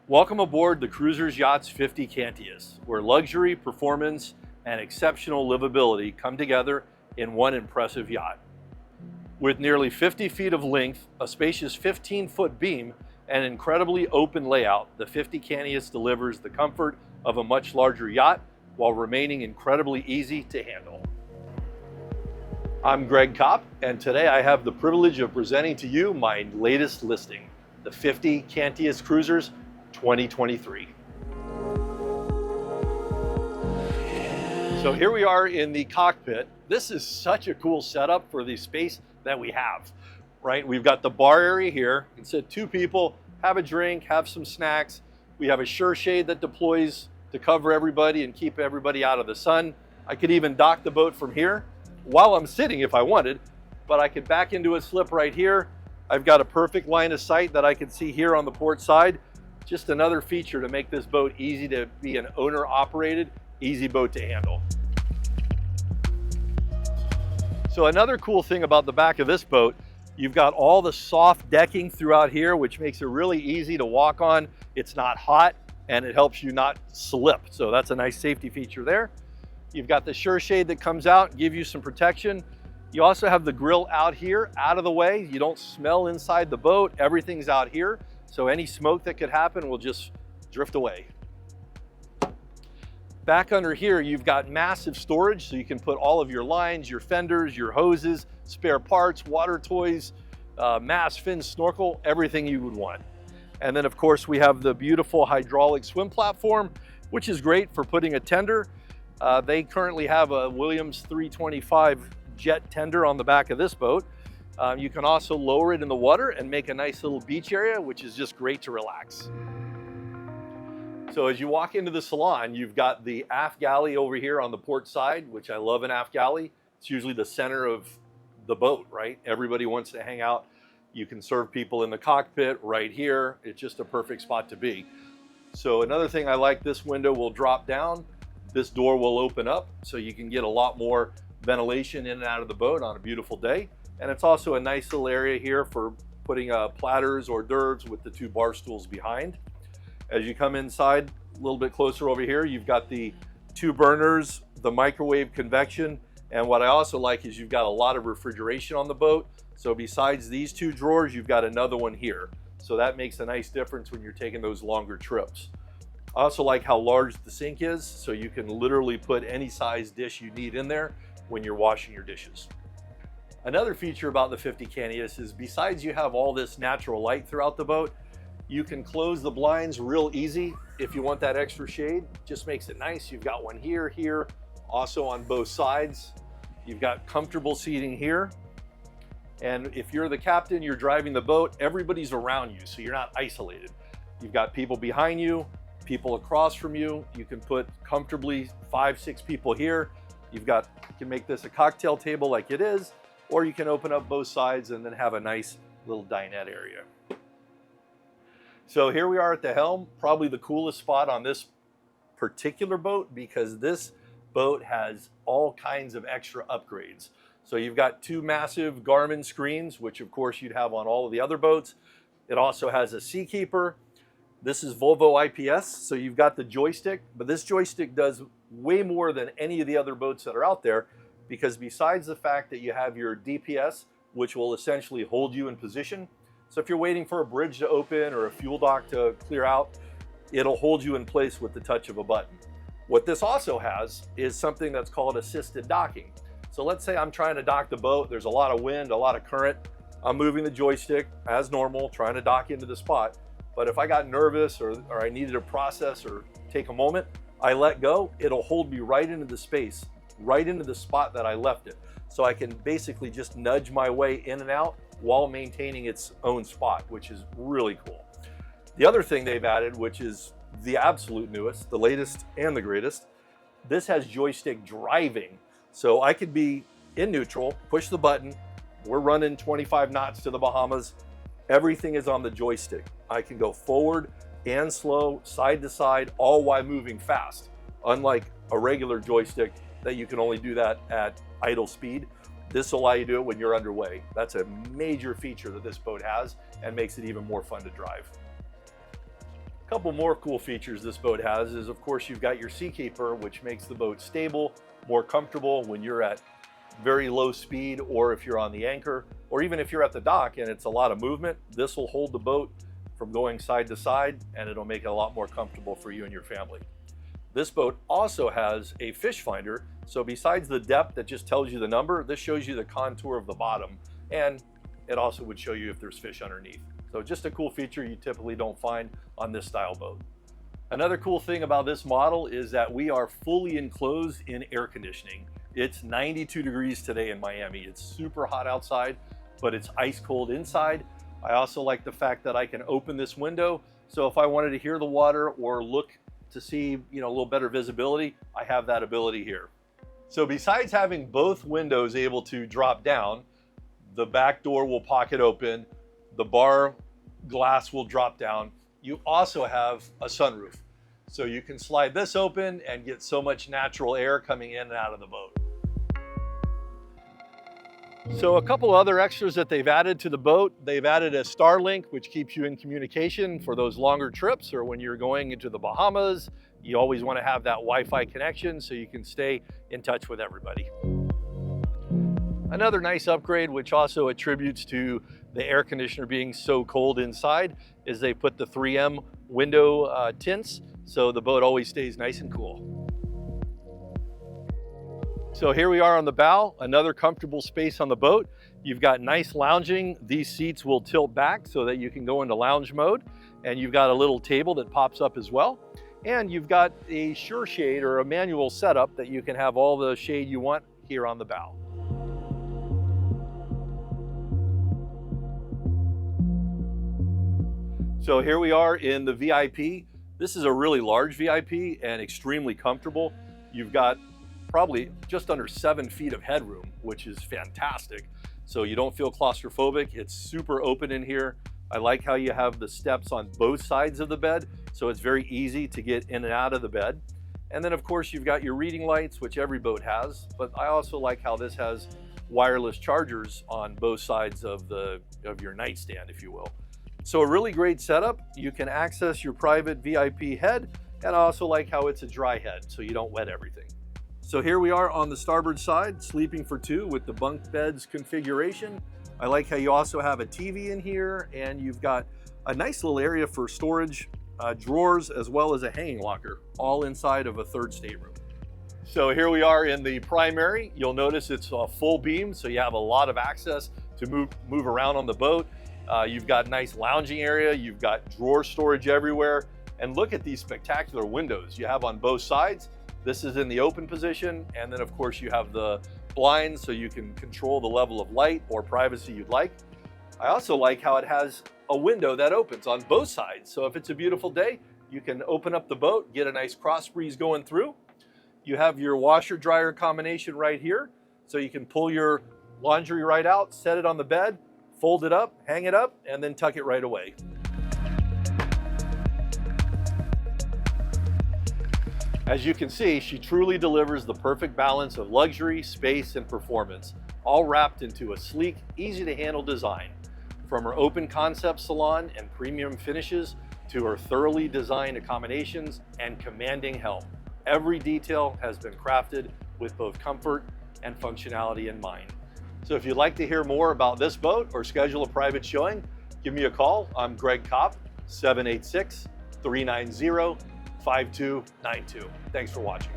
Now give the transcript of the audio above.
Welcome aboard the Cruisers Yachts 50 Cantius, where luxury, performance, and exceptional livability come together in one impressive yacht. With nearly 50 feet of length, a spacious 15-foot beam, and incredibly open layout, the 50 Cantius delivers the comfort of a much larger yacht while remaining incredibly easy to handle. I'm Gregg Kopp, and today I have the privilege of presenting to you my latest listing, the 50 Cantius Cruisers 2023. So here we are in the cockpit. This is such a cool setup for the space that we have, right? We've got the bar area here. You can sit two people, have a drink, have some snacks. We have a sure shade that deploys to cover everybody and keep everybody out of the sun. I could even dock the boat from here while I'm sitting if I wanted, but I could back into a slip right here. I've got a perfect line of sight that I can see here on the port side. Just another feature to make this boat easy to be an owner-operated, easy boat to handle. So another cool thing about the back of this boat, you've got all the soft decking throughout here, which makes it really easy to walk on. It's not hot, and it helps you not slip. So that's a nice safety feature there. You've got the sure shade that comes out, give you some protection. You also have the grill out here, out of the way. You don't smell inside the boat. Everything's out here. So any smoke that could happen will just drift away. Back under here, you've got massive storage, so you can put all of your lines, your fenders, your hoses, spare parts, water toys, mast, fin, snorkel, everything you would want. And then of course, we have the beautiful hydraulic swim platform, which is great for putting a tender. They currently have a Williams 325 jet tender on the back of this boat. You can also lower it in the water and make a nice little beach area, which is just great to relax. So as you walk into the salon, you've got the aft galley over here on the port side, which I love an aft galley. It's usually the center of the boat, right? Everybody wants to hang out. You can serve people in the cockpit right here. It's just a perfect spot to be. So another thing I like, this window will drop down. This door will open up so you can get a lot more ventilation in and out of the boat on a beautiful day. And it's also a nice little area here for putting platters, hors d'oeuvres with the two bar stools behind. As you come inside, a little bit closer over here, you've got the two burners, the microwave convection, and what I also like is you've got a lot of refrigeration on the boat. So besides these two drawers, you've got another one here. So that makes a nice difference when you're taking those longer trips. I also like how large the sink is, so you can literally put any size dish you need in there when you're washing your dishes. Another feature about the 50 Cantius is besides you have all this natural light throughout the boat, you can close the blinds real easy if you want that extra shade. Just makes it nice. You've got one here, also on both sides. You've got comfortable seating here. And if you're the captain, you're driving the boat, everybody's around you, so you're not isolated. You've got people behind you, people across from you. You can put comfortably 5-6 people here. You can make this a cocktail table like it is, or you can open up both sides and then have a nice little dinette area. So here we are at the helm, probably the coolest spot on this particular boat because this boat has all kinds of extra upgrades. So you've got two massive Garmin screens, which of course you'd have on all of the other boats. It also has a Seakeeper. This is Volvo IPS, so you've got the joystick, but this joystick does way more than any of the other boats that are out there because besides the fact that you have your DPS, which will essentially hold you in position, so if you're waiting for a bridge to open or a fuel dock to clear out, it'll hold you in place with the touch of a button. What this also has is something that's called assisted docking. So let's say I'm trying to dock the boat, there's a lot of wind, a lot of current, I'm moving the joystick as normal, trying to dock into the spot. But if I got nervous or I needed to process or take a moment, I let go, it'll hold me right into the space, right into the spot that I left it. So I can basically just nudge my way in and out while maintaining its own spot, which is really cool. The other thing they've added, which is the absolute newest, the latest and the greatest, this has joystick driving. So I could be in neutral, push the button, we're running 25 knots to the Bahamas, everything is on the joystick. I can go forward and slow, side to side, all while moving fast. Unlike a regular joystick that you can only do that at idle speed, this will allow you to do it when you're underway. That's a major feature that this boat has and makes it even more fun to drive. A couple more cool features this boat has is, of course, you've got your Seakeeper, which makes the boat stable, more comfortable when you're at very low speed, or if you're on the anchor, or even if you're at the dock and it's a lot of movement. This will hold the boat from going side to side, and it'll make it a lot more comfortable for you and your family. This boat also has a fish finder, so besides the depth that just tells you the number, this shows you the contour of the bottom, and it also would show you if there's fish underneath. So just a cool feature you typically don't find on this style boat. Another cool thing about this model is that we are fully enclosed in air conditioning. It's 92 degrees today in Miami. It's super hot outside, but it's ice cold inside. I also like the fact that I can open this window, so if I wanted to hear the water or look to see, a little better visibility, I have that ability here. So besides having both windows able to drop down, the back door will pocket open, the bar glass will drop down, you also have a sunroof. So you can slide this open and get so much natural air coming in and out of the boat. So a couple other extras that they've added to the boat, they've added a Starlink, which keeps you in communication for those longer trips, or when you're going into the Bahamas, you always want to have that Wi-Fi connection so you can stay in touch with everybody. Another nice upgrade, which also attributes to the air conditioner being so cold inside, is they put the 3M window tints, so the boat always stays nice and cool. So here we are on the bow, another comfortable space on the boat. You've got nice lounging. These seats will tilt back so that you can go into lounge mode. And you've got a little table that pops up as well. And you've got a sure shade or a manual setup that you can have all the shade you want here on the bow. So here we are in the VIP. This is a really large VIP and extremely comfortable. You've got probably just under 7 feet of headroom, which is fantastic. So you don't feel claustrophobic. It's super open in here. I like how you have the steps on both sides of the bed, so it's very easy to get in and out of the bed. And then of course you've got your reading lights, which every boat has, but I also like how this has wireless chargers on both sides of your nightstand, if you will. So a really great setup. You can access your private VIP head, and I also like how it's a dry head, so you don't wet everything. So here we are on the starboard side, sleeping for two with the bunk beds configuration. I like how you also have a TV in here, and you've got a nice little area for storage, drawers, as well as a hanging locker, all inside of a third stateroom. So here we are in the primary. You'll notice it's a full beam, so you have a lot of access to move around on the boat. You've got nice lounging area, you've got drawer storage everywhere, and look at these spectacular windows you have on both sides. This is in the open position, and then of course you have the blinds so you can control the level of light or privacy you'd like. I also like how it has a window that opens on both sides. So if it's a beautiful day, you can open up the boat, get a nice cross breeze going through. You have your washer dryer combination right here. So you can pull your laundry right out, set it on the bed, fold it up, hang it up, and then tuck it right away. As you can see, she truly delivers the perfect balance of luxury, space, and performance, all wrapped into a sleek, easy to handle design. From her open concept salon and premium finishes to her thoroughly designed accommodations and commanding helm, every detail has been crafted with both comfort and functionality in mind. So if you'd like to hear more about this boat or schedule a private showing, give me a call. I'm Gregg Kopp, 786-390-5292. Thanks for watching.